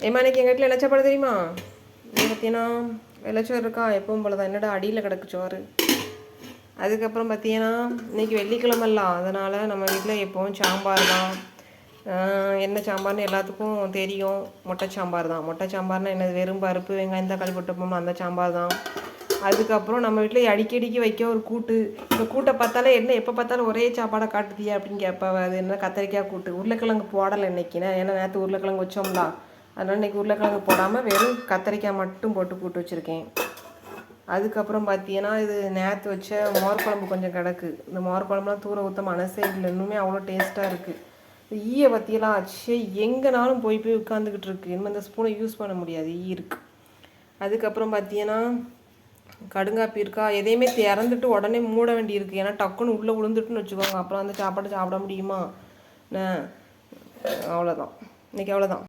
ஏமா இன்னைக்கு எங்கள் வீட்டில் என்ன சாப்பாடு தெரியுமா? நீ பார்த்தீங்கன்னா வெள்ளைச்சோறு இருக்கா, எப்பவும் போல தான். என்னடா அடியில் கிடக்கு சோறு. அதுக்கப்புறம் பார்த்தீங்கன்னா இன்றைக்கி வெள்ளிக்கிழமெல்லாம், அதனால் நம்ம வீட்டில் எப்போவும் சாம்பார் தான். என்ன சாம்பார்னு எல்லாத்துக்கும் தெரியும். மொட்டை சாம்பார் தான். மொட்டை சாம்பார்னால் என்னது, வெறும் பருப்பு வெங்காயம் தக்காளி போட்டு போகணும், அந்த சாம்பார் தான். அதுக்கப்புறம் நம்ம வீட்டில் அடிக்கடிக்கு வைக்க ஒரு கூட்டு. இந்த கூட்டை பார்த்தாலே என்ன எப்போ பார்த்தாலும் ஒரே சாப்பாடை காட்டுதியா அப்படின்னு கேட்பா. அது என்ன கத்திரிக்காய் கூட்டு. உருளைக்கிழங்கு போடலை இன்றைக்கி. ஏன்னா நேற்று உருளைக்கிழங்கு வச்சோம்ல, அதனால் இன்றைக்கி உருளைக்கிழங்கு போடாமல் வெறும் கத்திரிக்காய் மட்டும் போட்டு கூட்டு வச்சுருக்கேன். அதுக்கப்புறம் பார்த்தீங்கன்னா இது நேற்று வச்ச மோர் குழம்பு கொஞ்சம் கிடக்கு. இந்த மோர் குழம்புலாம் தூர ஊற்ற மனசே இல்லை, இன்னுமே அவ்வளோ டேஸ்ட்டாக இருக்குது. ஈயை பற்றியெல்லாம் ஆச்சு, எங்கேனாலும் போய் உட்காந்துக்கிட்டு இருக்குது. இனிமேல் இந்த ஸ்பூனை யூஸ் பண்ண முடியாது, ஈ இருக்குது. அதுக்கப்புறம் பார்த்தீங்கன்னா கடுங்காப்பி இருக்கா, எதையுமே திறந்துட்டு உடனே மூட வேண்டியிருக்கு. ஏன்னா டக்குன்னு உள்ளே விழுந்துட்டுன்னு வச்சுக்கோங்க, அப்புறம் அந்த சாப்பாடு சாப்பிட முடியுமா? அவ்வளோதான், இன்றைக்கி அவ்வளோதான்.